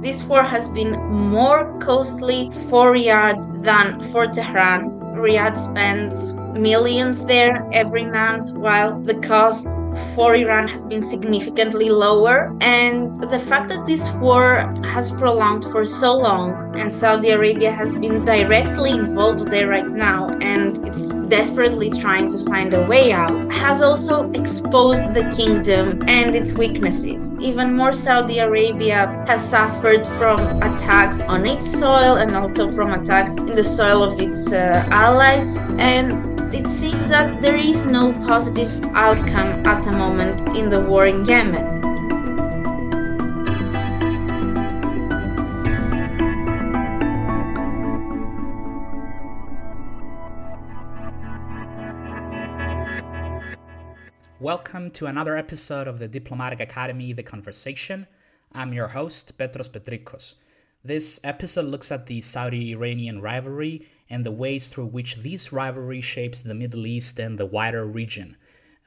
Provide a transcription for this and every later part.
This war has been more costly for Riyadh than for Tehran. Riyadh spends millions there every month, while the cost for Iran has been significantly lower. And the fact that this war has prolonged for so long and Saudi Arabia has been directly involved there right now and it's desperately trying to find a way out has also exposed the kingdom and its weaknesses. Even more, Saudi Arabia has suffered from attacks on its soil and also from attacks in the soil of its allies. And it seems that there is no positive outcome at the moment in the war in Yemen. Welcome to another episode of the Diplomatic Academy, The Conversation. I'm your host, Petros Petrikos. This episode looks at the Saudi-Iranian rivalry and the ways through which this rivalry shapes the Middle East and the wider region.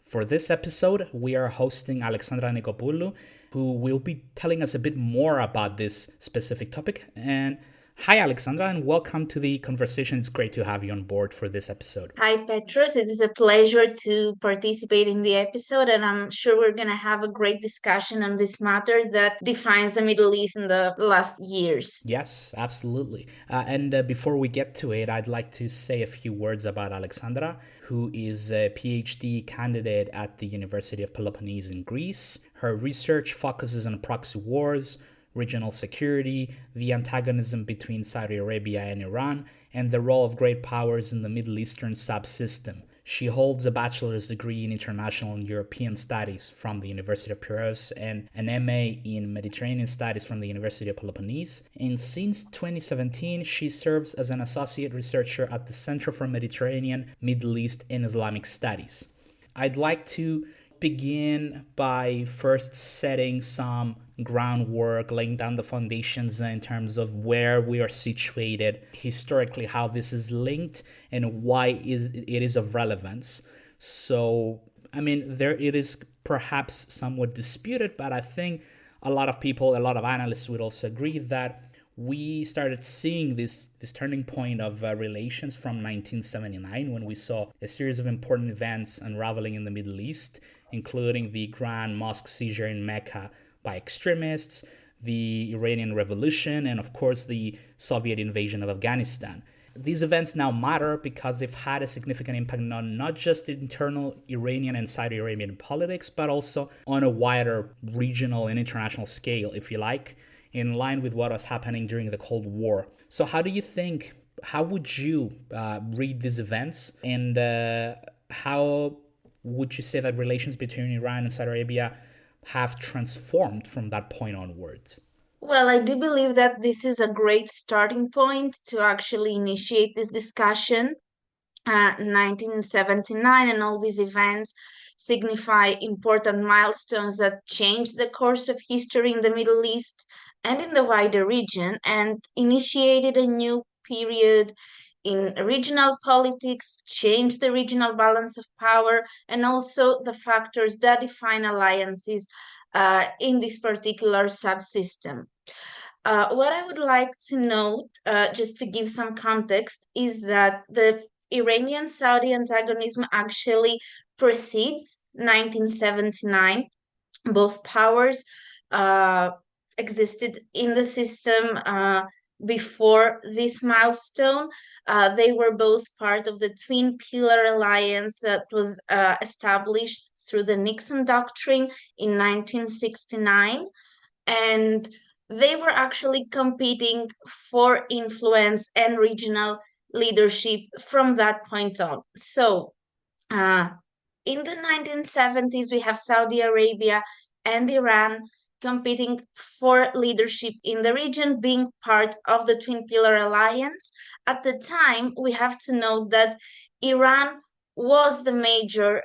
For this episode, we are hosting Alexandra Nikopoulou, who will be telling us a bit more about this specific topic. And hi, Alexandra, and welcome to the conversation. It's great to have you on board for this episode. Hi, Petros. It is a pleasure to participate in the episode, and I'm sure we're going to have a great discussion on this matter that defines the Middle East in the last years. Yes, absolutely. And before we get to it, I'd like to say a few words about Alexandra, who is a PhD candidate at the University of Peloponnese in Greece. Her research focuses on proxy wars, regional security, the antagonism between Saudi Arabia and Iran, and the role of great powers in the Middle Eastern subsystem. She holds a bachelor's degree in international and European studies from the University of Piraeus and an MA in Mediterranean studies from the University of Peloponnese. And since 2017, she serves as an associate researcher at the Center for Mediterranean, Middle East, and Islamic Studies. I'd like to begin by first setting some groundwork, laying down the foundations in terms of where we are situated historically, how this is linked, and why it is of relevance. So, it is perhaps somewhat disputed, but I think a lot of people, a lot of analysts would also agree that we started seeing this turning point of relations from 1979 when we saw a series of important events unraveling in the Middle East, including the Grand Mosque seizure in Mecca by extremists, the Iranian Revolution, and of course the Soviet invasion of Afghanistan. These events now matter because they've had a significant impact on not just internal Iranian and Saudi Arabian politics, but also on a wider regional and international scale, if you like, in line with what was happening during the Cold War. So how would you read these events, and how would you say that relations between Iran and Saudi Arabia have transformed from that point onwards? Well, I do believe that this is a great starting point to actually initiate this discussion. 1979 and all these events signify important milestones that changed the course of history in the Middle East and in the wider region and initiated a new period in regional politics, changed the regional balance of power, and also the factors that define alliances in this particular subsystem. What I would like to note, just to give some context, is that the Iranian Saudi antagonism actually precedes 1979. Both powers existed in the system before this milestone. They were both part of the Twin Pillar Alliance that was established through the Nixon Doctrine in 1969. And they were actually competing for influence and regional leadership from that point on. So, in the 1970s, we have Saudi Arabia and Iran competing for leadership in the region, being part of the Twin Pillar Alliance. At the time, we have to note that Iran was the major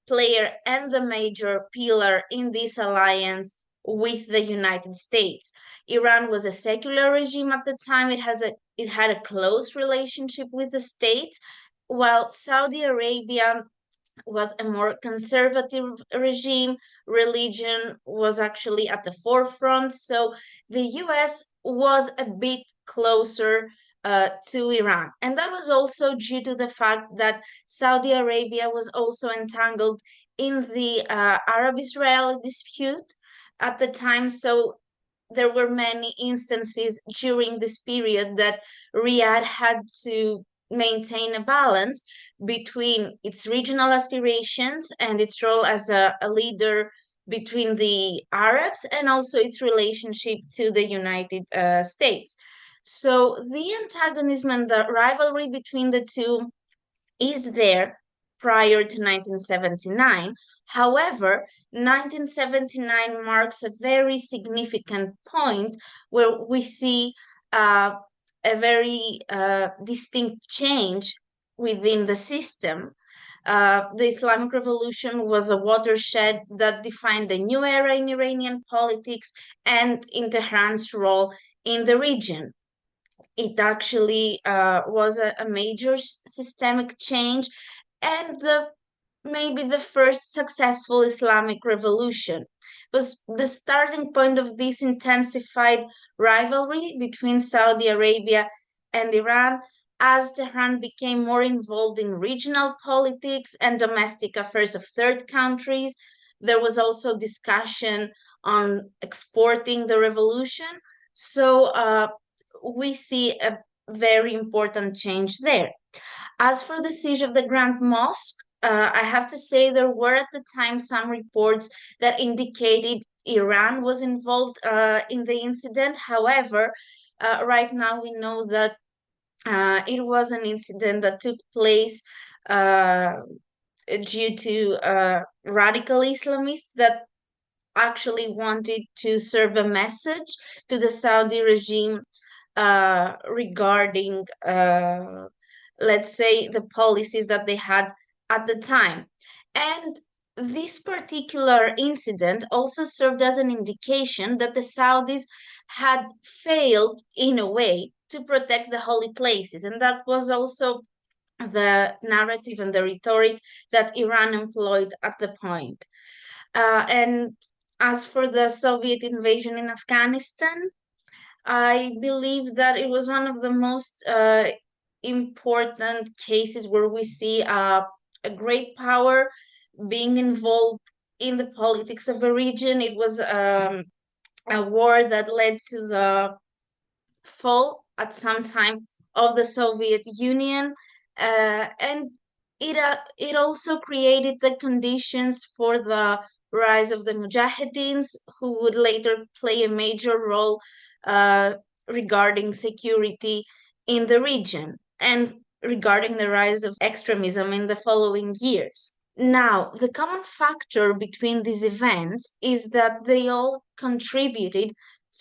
player and the major pillar in this alliance with the United States. Iran was a secular regime at the time. It had a close relationship with the states, while Saudi Arabia was a more conservative regime. Religion was actually at the forefront. So the US was a bit closer to Iran. And that was also due to the fact that Saudi Arabia was also entangled in the Arab Israeli dispute at the time. So there were many instances during this period that Riyadh had to maintain a balance between its regional aspirations and its role as a leader between the Arabs and also its relationship to the United States. So the antagonism and the rivalry between the two is there prior to 1979. However, 1979 marks a very significant point where we see a very distinct change within the system. The Islamic Revolution was a watershed that defined a new era in Iranian politics and in Tehran's role in the region. It actually was a major systemic change and maybe the first successful Islamic revolution. Was the starting point of this intensified rivalry between Saudi Arabia and Iran as Tehran became more involved in regional politics and domestic affairs of third countries. There was also discussion on exporting the revolution. So we see a very important change there. As for the siege of the Grand Mosque, I have to say there were at the time some reports that indicated Iran was involved in the incident. However, right now we know that it was an incident that took place uh, due to radical Islamists that actually wanted to serve a message to the Saudi regime regarding, let's say, the policies that they had at the time. And this particular incident also served as an indication that the Saudis had failed in a way to protect the holy places. And that was also the narrative and the rhetoric that Iran employed at the point. And as for the Soviet invasion in Afghanistan, I believe that it was one of the most important cases where we see a great power being involved in the politics of a region. It was a war that led to the fall at some time of the Soviet Union, and it also created the conditions for the rise of the Mujahideens, who would later play a major role uh, regarding security in the region and regarding the rise of extremism in the following years. Now, the common factor between these events is that they all contributed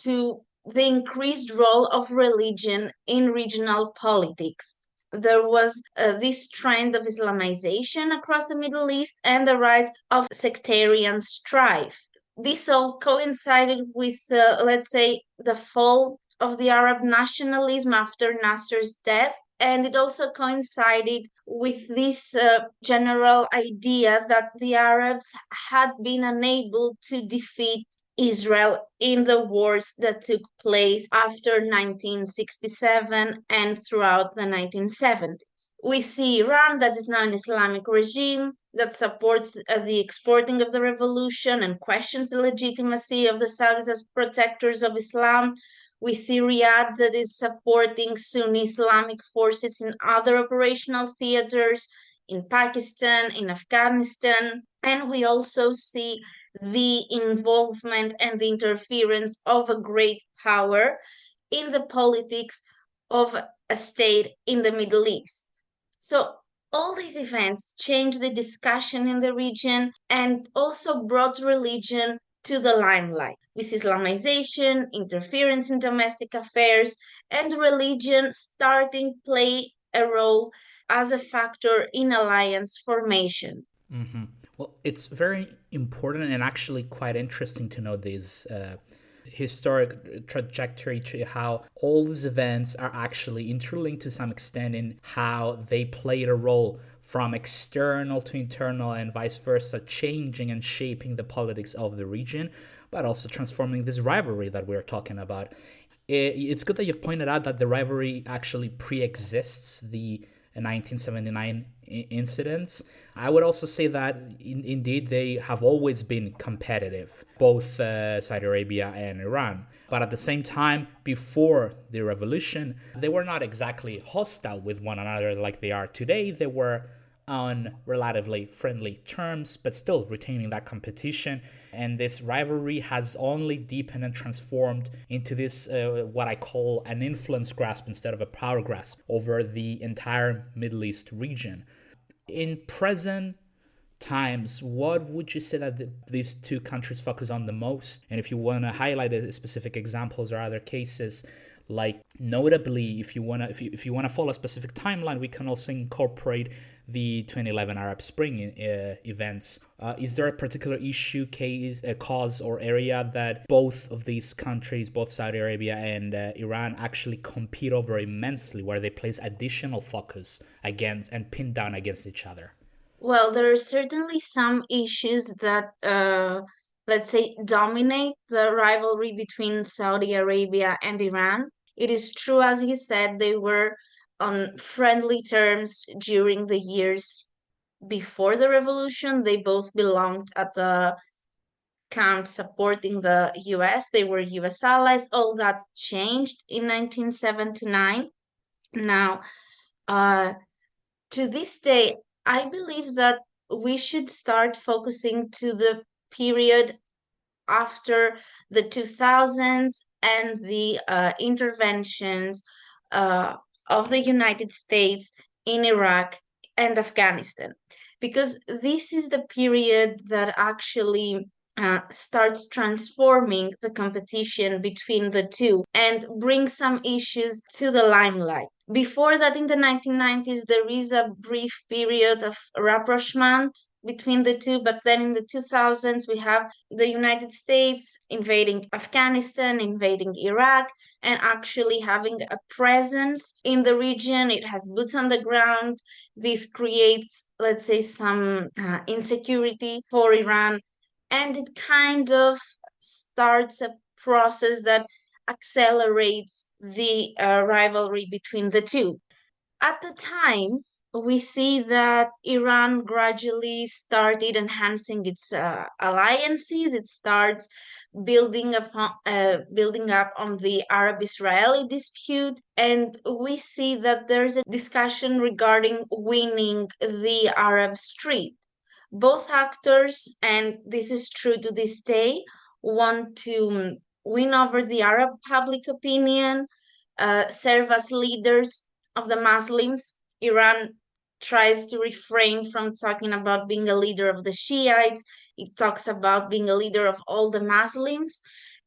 to the increased role of religion in regional politics. There was this trend of Islamization across the Middle East and the rise of sectarian strife. This all coincided with, let's say, the fall of the Arab nationalism after Nasser's death, and it also coincided with this general idea that the Arabs had been unable to defeat Israel in the wars that took place after 1967 and throughout the 1970s. We see Iran, that is now an Islamic regime that supports the exporting of the revolution and questions the legitimacy of the Saudis as protectors of Islam. We see Riyadh, that is supporting Sunni Islamic forces in other operational theaters in Pakistan, in Afghanistan. And we also see the involvement and the interference of a great power in the politics of a state in the Middle East. So all these events changed the discussion in the region and also brought religion to the limelight. With Islamization, interference in domestic affairs, and religion starting to play a role as a factor in alliance formation. Mm-hmm. Well, it's very important and actually quite interesting to know this historic trajectory to how all these events are actually interlinked to some extent in how they played a role from external to internal and vice versa, changing and shaping the politics of the region, but also transforming this rivalry that we're talking about. It's good that you've pointed out that the rivalry actually pre-exists the 1979 incidents. I would also say that indeed they have always been competitive, both Saudi Arabia and Iran. But at the same time, before the revolution, they were not exactly hostile with one another like they are today. They were on relatively friendly terms, but still retaining that competition. And this rivalry has only deepened and transformed into this, what I call an influence grasp instead of a power grasp over the entire Middle East region. In present times, what would you say that these two countries focus on the most? And if you want to highlight specific examples or other cases, like notably, if you want to follow a specific timeline, we can also incorporate the 2011 Arab Spring events. Is there a particular issue, case, cause, or area that both of these countries, both Saudi Arabia and Iran, actually compete over immensely, where they place additional focus against and pin down against each other? Well, there are certainly some issues that, let's say, dominate the rivalry between Saudi Arabia and Iran. It is true, as you said, they were on friendly terms during the years before the revolution. They both belonged at the camp supporting the US. They were US allies. All that changed in 1979. Now, uh, to this day, I believe that we should start focusing to the period after the 2000s and the interventions uh, of the United States in Iraq and Afghanistan, because this is the period that actually starts transforming the competition between the two and brings some issues to the limelight. Before that, in the 1990s, there is a brief period of rapprochement between the two, but then in the 2000s, we have the United States invading Afghanistan, invading Iraq, and actually having a presence in the region. It has boots on the ground. This creates, let's say, some insecurity for Iran, and it kind of starts a process that accelerates the rivalry between the two. At the time, we see that Iran gradually started enhancing its alliances. It starts building up on the Arab-Israeli dispute, and we see that there's a discussion regarding winning the Arab Street. Both actors, and this is true to this day, want to win over the Arab public opinion, serve as leaders of the Muslims. Iran tries to refrain from talking about being a leader of the Shiites. It talks about being a leader of all the Muslims.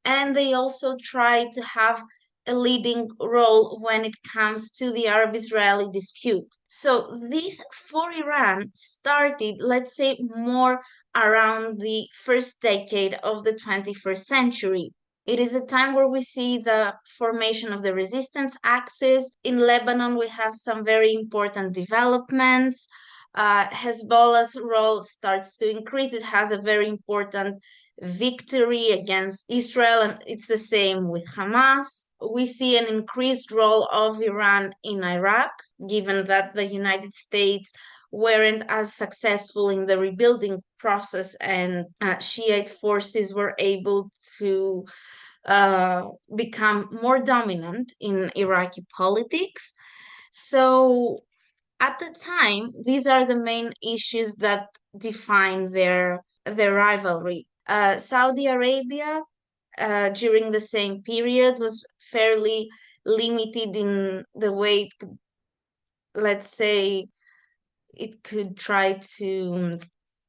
And they also try to have a leading role when it comes to the Arab-Israeli dispute. So this for Iran started, let's say, more around the first decade of the 21st century. It is a time where we see the formation of the resistance axis. In Lebanon, we have some very important developments. Hezbollah's role starts to increase. It has a very important victory against Israel, and it's the same with Hamas. We see an increased role of Iran in Iraq, given that the United States weren't as successful in the rebuilding process, and Shiite forces were able to become more dominant in Iraqi politics. So at the time, these are the main issues that define their rivalry. Saudi Arabia, during the same period, was fairly limited in the way it could, let's say, it could try to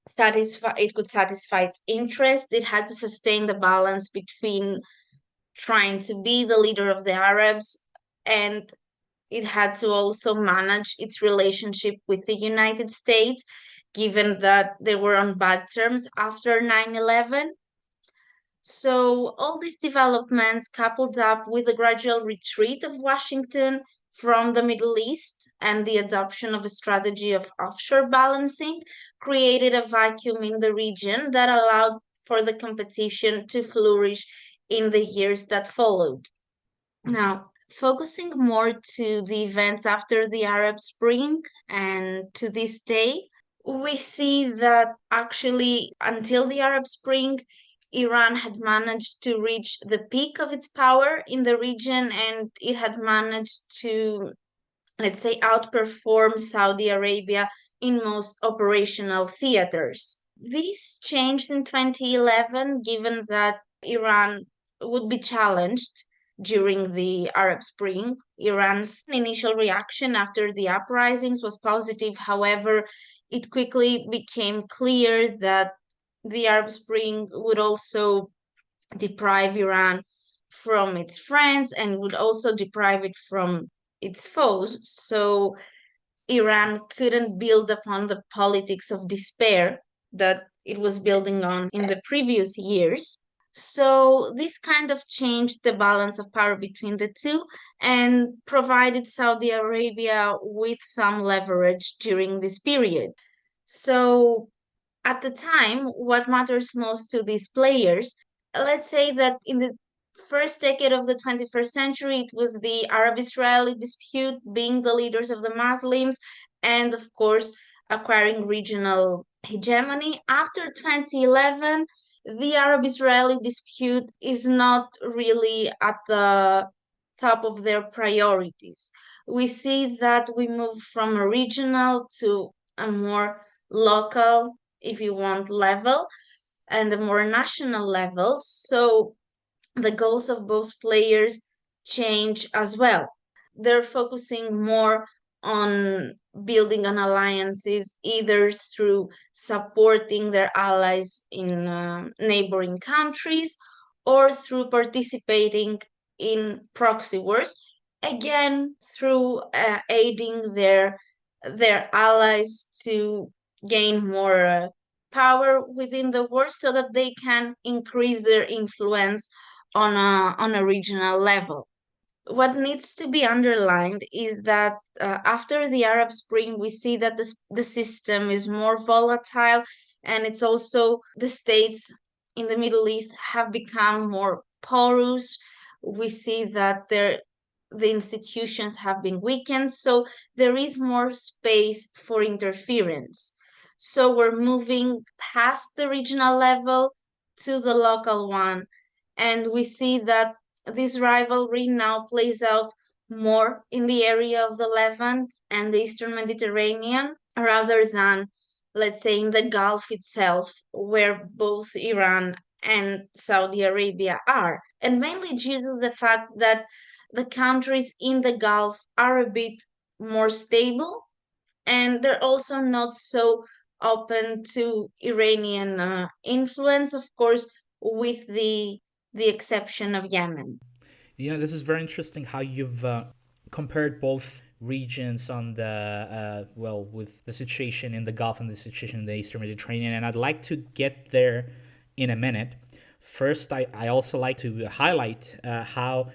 satisfy its interests. It had to sustain the balance between trying to be the leader of the Arabs, and it had to also manage its relationship with the United States, given that they were on bad terms after 9/11. So all these developments, coupled up with the gradual retreat of Washington from the Middle East, and the adoption of a strategy of offshore balancing created a vacuum in the region that allowed for the competition to flourish in the years that followed. Now, focusing more to the events after the Arab Spring and to this day, we see that actually until the Arab Spring, Iran had managed to reach the peak of its power in the region, and it had managed to, let's say, outperform Saudi Arabia in most operational theaters. This changed in 2011, given that Iran would be challenged during the Arab Spring. Iran's initial reaction after the uprisings was positive. However, it quickly became clear that the Arab Spring would also deprive Iran from its friends and would also deprive it from its foes. So Iran couldn't build upon the politics of despair that it was building on in the previous years. So this kind of changed the balance of power between the two and provided Saudi Arabia with some leverage during this period. So at the time, what matters most to these players, let's say that in the first decade of the 21st century, it was the Arab-Israeli dispute being the leaders of the Muslims, and of course, acquiring regional hegemony. After 2011, the Arab-Israeli dispute is not really at the top of their priorities. We see that we move from a regional to a more local, if you want, level and a more national level. So the goals of both players change as well. They're focusing more on building on alliances, either through supporting their allies in neighboring countries or through participating in proxy wars, again through aiding their allies to gain more power within the war so that they can increase their influence on a regional level. What needs to be underlined is that after the Arab Spring, we see that the system is more volatile, and it's also the states in the Middle East have become more porous. We see that the institutions have been weakened, so there is more space for interference. So we're moving past the regional level to the local one, and we see that this rivalry now plays out more in the area of the Levant and the Eastern Mediterranean rather than, let's say, in the Gulf itself, where both Iran and Saudi Arabia are. And mainly due to the fact that the countries in the Gulf are a bit more stable, and they're also not so open to Iranian influence, of course, with the exception of Yemen. Yeah, this is very interesting how you've compared both regions on the well, with the situation in the Gulf and the situation in the Eastern Mediterranean, and I'd like to get there in a minute. First, I also like to highlight how,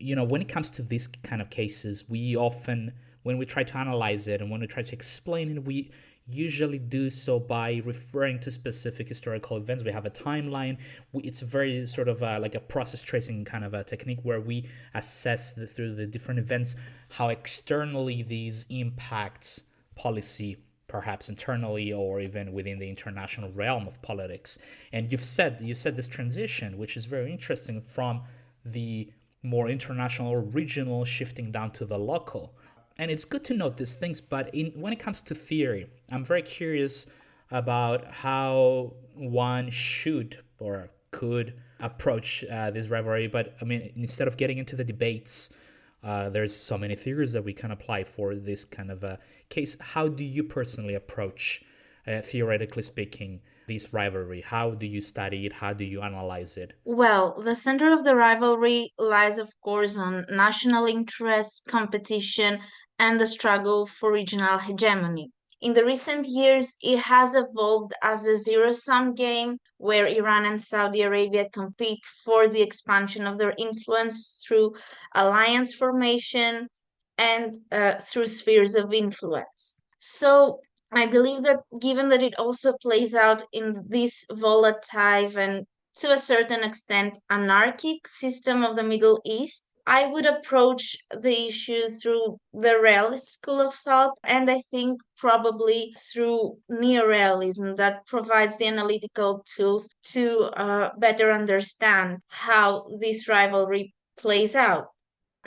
when it comes to these kind of cases, we often, when we try to analyze it and when we try to explain it, we usually do so by referring to specific historical events. We have a timeline. It's very sort of like a process tracing kind of a technique where we assess through the different events how externally these impacts policy, perhaps internally or even within the international realm of politics. And you said this transition, which is very interesting, from the more international or regional shifting down to the local. And it's good to note these things, but when it comes to theory, I'm very curious about how one should or could approach this rivalry. But I mean, instead of getting into the debates, there's so many theories that we can apply for this kind of a case. How do you personally approach, theoretically speaking, this rivalry? How do you study it? How do you analyze it? Well, the center of the rivalry lies, of course, on national interest, competition, and the struggle for regional hegemony. In the recent years, it has evolved as a zero-sum game where Iran and Saudi Arabia compete for the expansion of their influence through alliance formation and through spheres of influence. So I believe that given that it also plays out in this volatile and to a certain extent anarchic system of the Middle East, I would approach the issue through the realist school of thought, and I think probably through neorealism that provides the analytical tools to better understand how this rivalry plays out.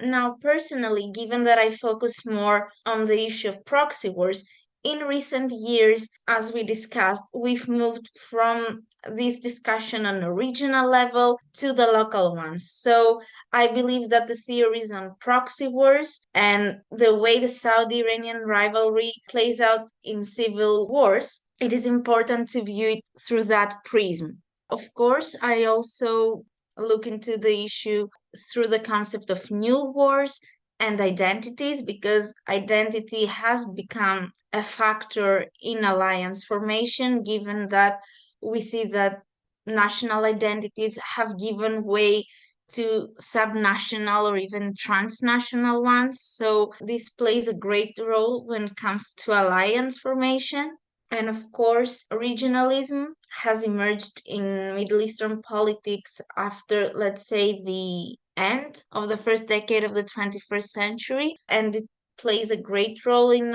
Now, personally, given that I focus more on the issue of proxy wars, in recent years, as we discussed, we've moved from this discussion on a regional level to the local ones. So I believe that the theories on proxy wars and the way the Saudi-Iranian rivalry plays out in civil wars, it is important to view it through that prism. Of course, I also look into the issue through the concept of new wars and identities, because identity has become a factor in alliance formation, given that we see that national identities have given way to subnational or even transnational ones. So this plays a great role when it comes to alliance formation. And of course, regionalism has emerged in Middle Eastern politics after, let's say, the end of the first decade of the 21st century, and it plays a great role in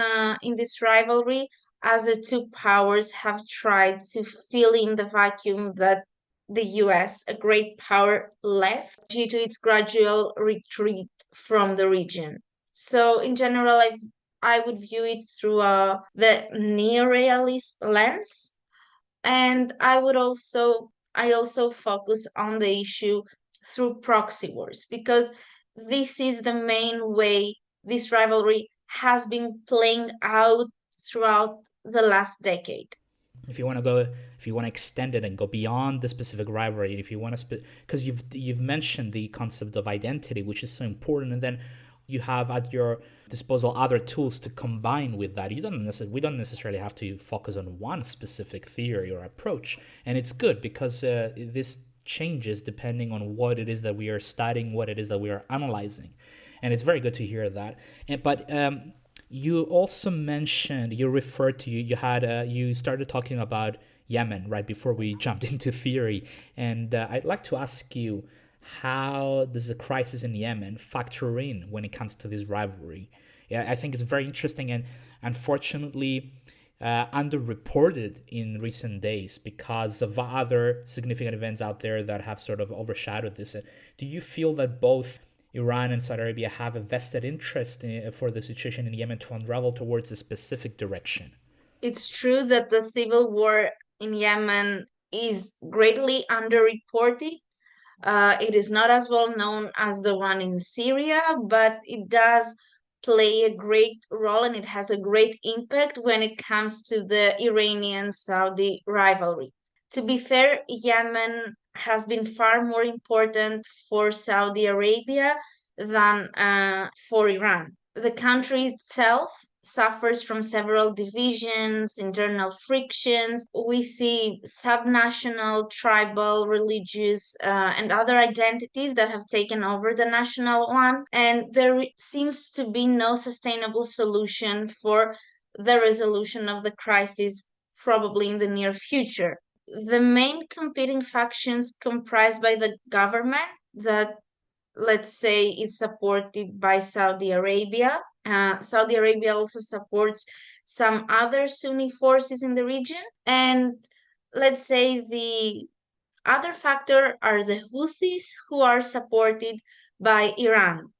this rivalry, as the two powers have tried to fill in the vacuum that the US, a great power, left due to its gradual retreat from the region. So, in general, I would view it through the neorealist lens, and I also focus on the issue through proxy wars, because this is the main way this rivalry has been playing out throughout the last decade. If you want to go, if you want to extend it and go beyond the specific rivalry, if you want to, because you've mentioned the concept of identity, which is so important, and then you have at your disposal other tools to combine with that. We don't necessarily have to focus on one specific theory or approach, and it's good because this changes depending on what it is that we are studying, what it is that we are analyzing, and it's very good to hear that. But you also mentioned, you referred to, you started talking about Yemen right before we jumped into theory, and I'd like to ask you, how does the crisis in Yemen factor in when it comes to this rivalry? Yeah, I think it's very interesting and unfortunately underreported in recent days because of other significant events out there that have sort of overshadowed this. Do you feel that both Iran and Saudi Arabia have a vested interest for the situation in Yemen to unravel towards a specific direction? It's true that the civil war in Yemen is greatly underreported. It is not as well known as the one in Syria, but it does play a great role and it has a great impact when it comes to the Iranian Saudi rivalry. To be fair, Yemen has been far more important for Saudi Arabia than for Iran. The country itself suffers from several divisions, internal frictions. We see subnational, tribal, religious, and other identities that have taken over the national one. And there seems to be no sustainable solution for the resolution of the crisis, probably in the near future. The main competing factions comprised by the government that, let's say, is supported by Saudi Arabia. Saudi Arabia also supports some other Sunni forces in the region. And let's say the other factor are the Houthis, who are supported by Iran.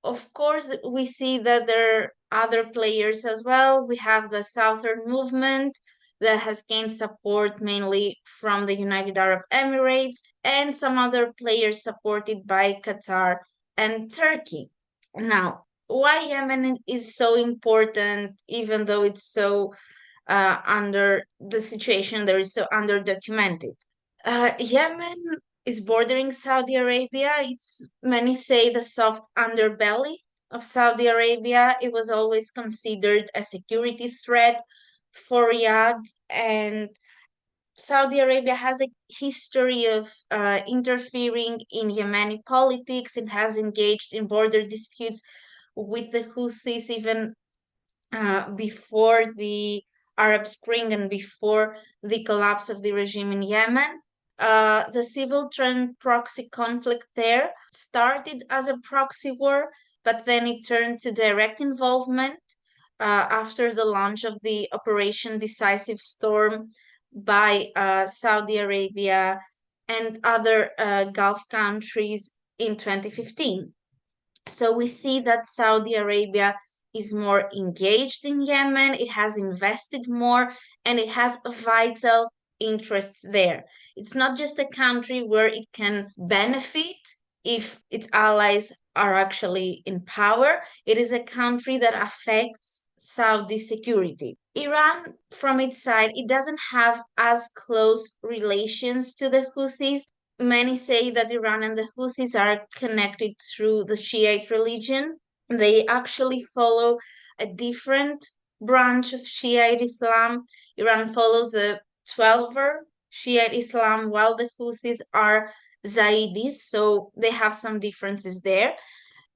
Of course, we see that there are other players as well. We have the Southern Movement that has gained support mainly from the United Arab Emirates, and some other players supported by Qatar and Turkey. Now, why Yemen is so important, even though it's so under the situation there is so underdocumented. Yemen is bordering Saudi Arabia. It's, many say, the soft underbelly of Saudi Arabia. It was always considered a security threat for Riyadh, and Saudi Arabia has a history of interfering in Yemeni politics. It has engaged in border disputes with the Houthis even before the Arab Spring and before the collapse of the regime in Yemen. The civil turned proxy conflict there started as a proxy war, but then it turned to direct involvement after the launch of the Operation Decisive Storm by Saudi Arabia and other Gulf countries in 2015. So we see that Saudi Arabia is more engaged in Yemen, it has invested more, and it has a vital interest there. It's not just a country where it can benefit if its allies are actually in power, it is a country that affects Saudi security. Iran, from its side, it doesn't have as close relations to the Houthis. Many say that Iran and the Houthis are connected through the Shiite religion. They actually follow a different branch of Shiite Islam. Iran follows a 12er Shiite Islam, while the Houthis are Zaydis, so they have some differences there.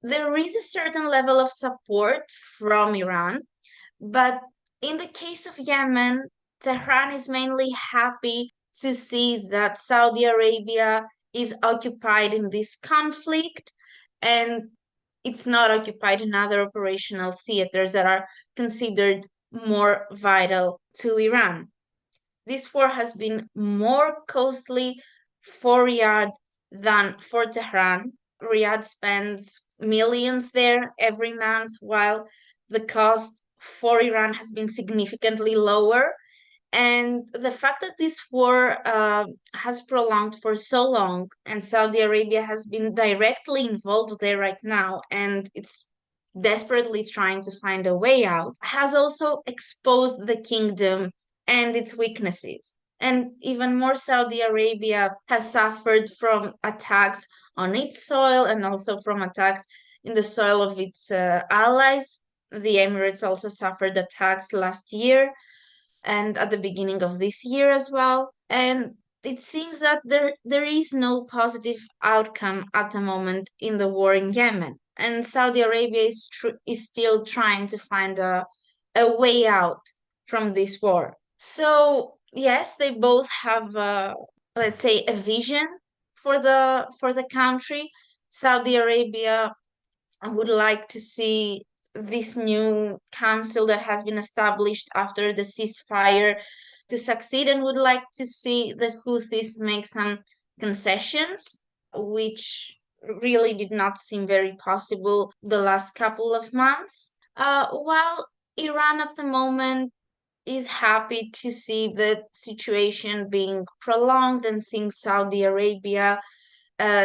There is a certain level of support from Iran, but in the case of Yemen, Tehran is mainly happy to see that Saudi Arabia is occupied in this conflict and it's not occupied in other operational theaters that are considered more vital to Iran. This war has been more costly for Riyadh than for Tehran. Riyadh spends millions there every month, while the cost for Iran has been significantly lower. And the fact that this war has prolonged for so long, and Saudi Arabia has been directly involved there right now, and it's desperately trying to find a way out, has also exposed the kingdom and its weaknesses. And even more, Saudi Arabia has suffered from attacks on its soil and also from attacks in the soil of its allies. The Emirates also suffered attacks last year and at the beginning of this year as well. And it seems that there is no positive outcome at the moment in the war in Yemen. And Saudi Arabia is still trying to find a way out from this war. So, yes, they both have, let's say, a vision for the country. Saudi Arabia would like to see this new council that has been established after the ceasefire to succeed and would like to see the Houthis make some concessions, which really did not seem very possible the last couple of months. While Iran at the moment is happy to see the situation being prolonged and seeing Saudi Arabia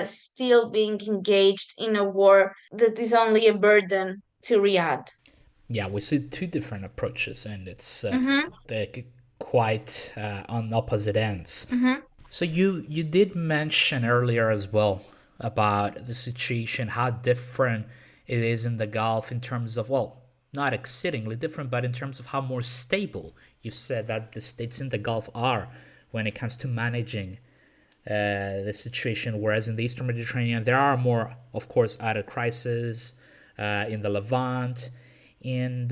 still being engaged in a war that is only a burden to Riyadh. Yeah, we see two different approaches, and it's Mm-hmm, quite on opposite ends. mm-hmm. So you did mention earlier as well about the situation, how different it is in the Gulf in terms of, well, not exceedingly different, but in terms of how more stable you said that the states in the Gulf are when it comes to managing the situation, whereas in the Eastern Mediterranean there are more, of course, added crises in the Levant. And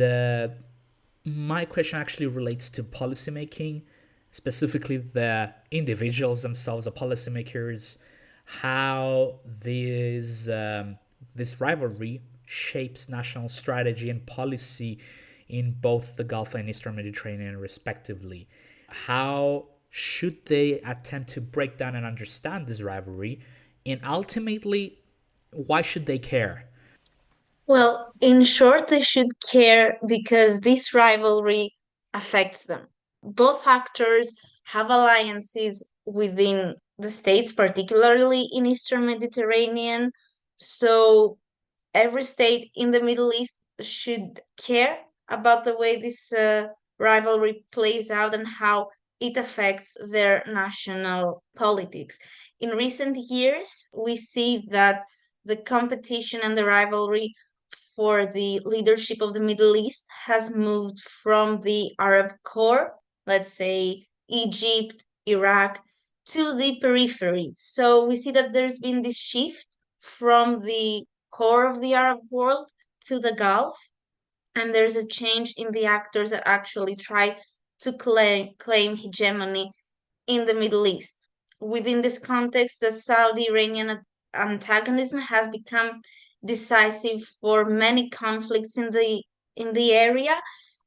my question actually relates to policymaking, specifically the individuals themselves, the policymakers, how this rivalry shapes national strategy and policy in both the Gulf and Eastern Mediterranean, respectively. How should they attempt to break down and understand this rivalry? And ultimately, why should they care? Well, in short, they should care because this rivalry affects them. Both actors have alliances within the states, particularly in Eastern Mediterranean. So every state in the Middle East should care about the way this rivalry plays out and how it affects their national politics. In recent years, we see that the competition and the rivalry for the leadership of the Middle East has moved from the Arab core, let's say Egypt, Iraq, to the periphery. So we see that there's been this shift from the core of the Arab world to the Gulf, and there's a change in the actors that actually try to claim hegemony in the Middle East. Within this context, the Saudi-Iranian antagonism has become decisive for many conflicts in the area,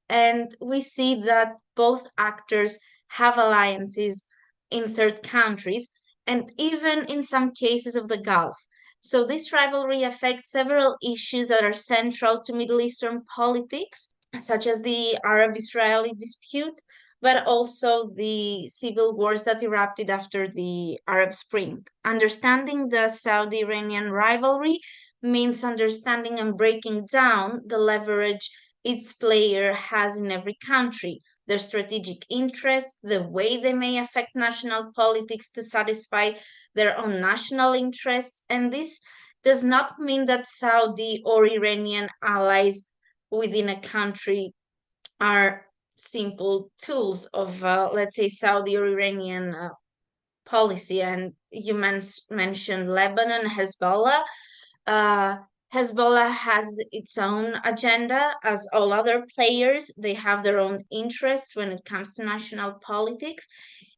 and we see that both actors have alliances in third countries and even in some cases of the Gulf. So this rivalry affects several issues that are central to Middle Eastern politics, such as the Arab-Israeli dispute, but also the civil wars that erupted after the Arab Spring. Understanding the Saudi-Iranian rivalry means understanding and breaking down the leverage each player has in every country, their strategic interests, the way they may affect national politics to satisfy their own national interests. And this does not mean that Saudi or Iranian allies within a country are simple tools of, let's say, Saudi or Iranian policy. And you mentioned Lebanon, Hezbollah. Uh, Hezbollah has its own agenda, as all other players. They have their own interests when it comes to national politics.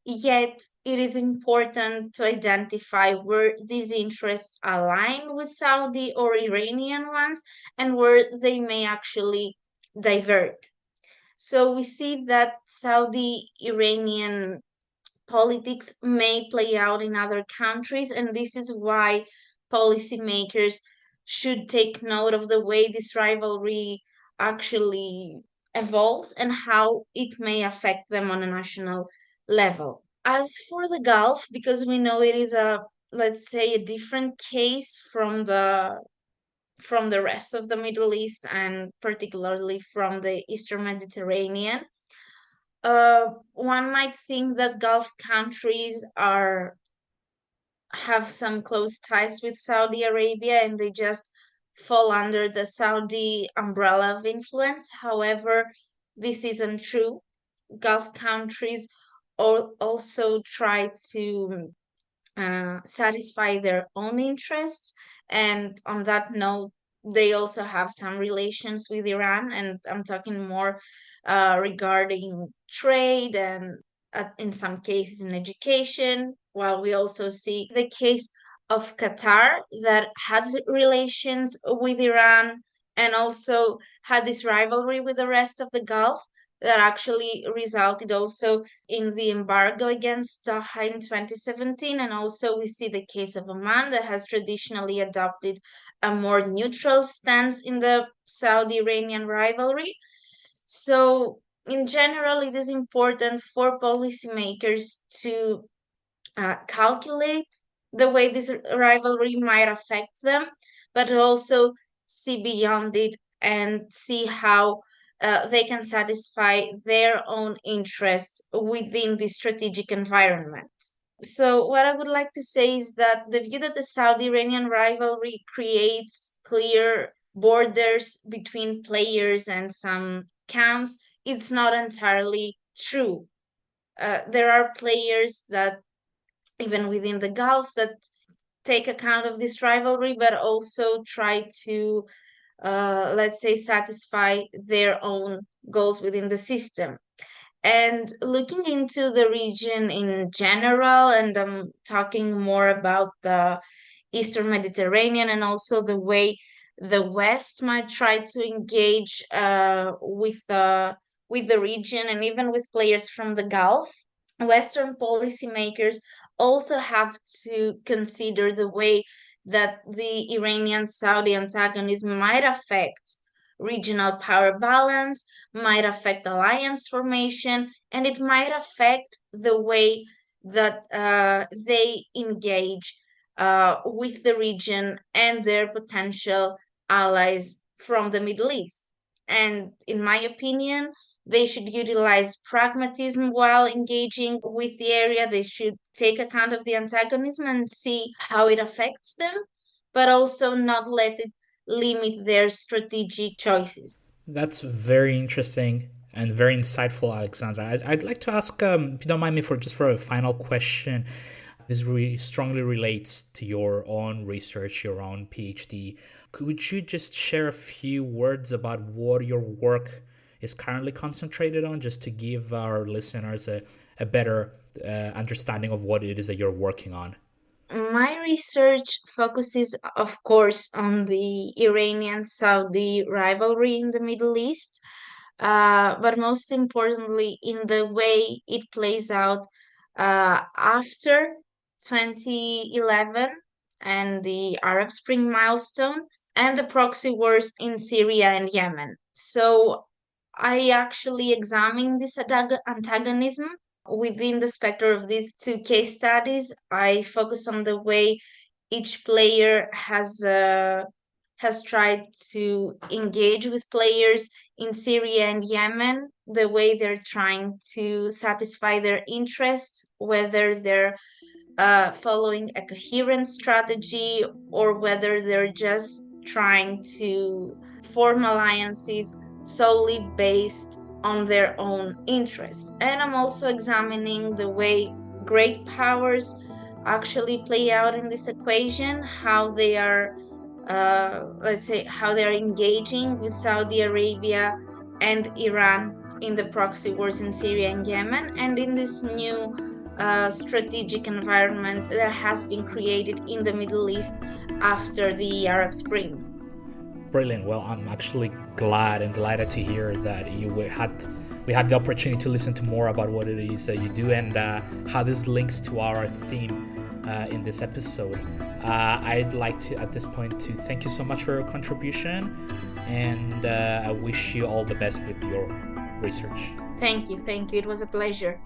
Yet, it is important to identify where these interests align with Saudi or Iranian ones and where they may actually divert. So we see that Saudi Iranian politics may play out in other countries, and this is why policymakers should take note of the way this rivalry actually evolves and how it may affect them on a national level. As for the Gulf, because we know it is a, let's say, a different case from the rest of the Middle East and particularly from the Eastern Mediterranean, one might think that Gulf countries are have some close ties with Saudi Arabia and they just fall under the Saudi umbrella of influence. However, this isn't true. Gulf countries also try to satisfy their own interests. And on that note, they also have some relations with Iran. And I'm talking more regarding trade and in some cases in education, while we also see the case of Qatar that had relations with Iran and also had this rivalry with the rest of the Gulf that actually resulted also in the embargo against Doha in 2017. And also, we see the case of Oman that has traditionally adopted a more neutral stance in the Saudi Iranian rivalry. So, in general, it is important for policymakers to calculate the way this rivalry might affect them, but also see beyond it and see how they can satisfy their own interests within the strategic environment. So, what I would like to say is that the view that the Saudi Iranian rivalry creates clear borders between players and some camps, it's not entirely true. There are players that, even within the Gulf, that take account of this rivalry, but also try to let's say, satisfy their own goals within the system. And looking into the region in general, and I'm talking more about the Eastern Mediterranean and also the way the West might try to engage with the region and even with players from the Gulf. Western policymakers also have to consider the way that the Iranian Saudi antagonism might affect regional power balance, might affect alliance formation, and it might affect the way that they engage with the region and their potential allies from the Middle East. And in my opinion, they should utilize pragmatism while engaging with the area. They should take account of the antagonism and see how it affects them, but also not let it limit their strategic choices. That's very interesting and very insightful, Alexandra. I'd like to ask, if you don't mind me, for just for a final question. This really strongly relates to your own research, your own PhD. Could you just share a few words about what your work is currently concentrated on, just to give our listeners a better understanding of what it is that you're working on? My research focuses, of course, on the Iranian-Saudi rivalry in the Middle East, but most importantly, in the way it plays out after 2011 and the Arab Spring milestone and the proxy wars in Syria and Yemen. So I actually examine this antagonism within the spectrum of these two case studies. I focus on the way each player has tried to engage with players in Syria and Yemen, the way they're trying to satisfy their interests, whether they're following a coherent strategy or whether they're just trying to form alliances solely based on their own interests. And I'm also examining the way great powers actually play out in this equation, how they are, let's say, how they're engaging with Saudi Arabia and Iran in the proxy wars in Syria and Yemen, and in this new strategic environment that has been created in the Middle East after the Arab Spring. Brilliant. Well, I'm actually glad and delighted to hear that we had the opportunity to listen to more about what it is that you do and how this links to our theme in this episode. I'd like to, at this point, to thank you so much for your contribution, and I wish you all the best with your research. Thank you. It was a pleasure.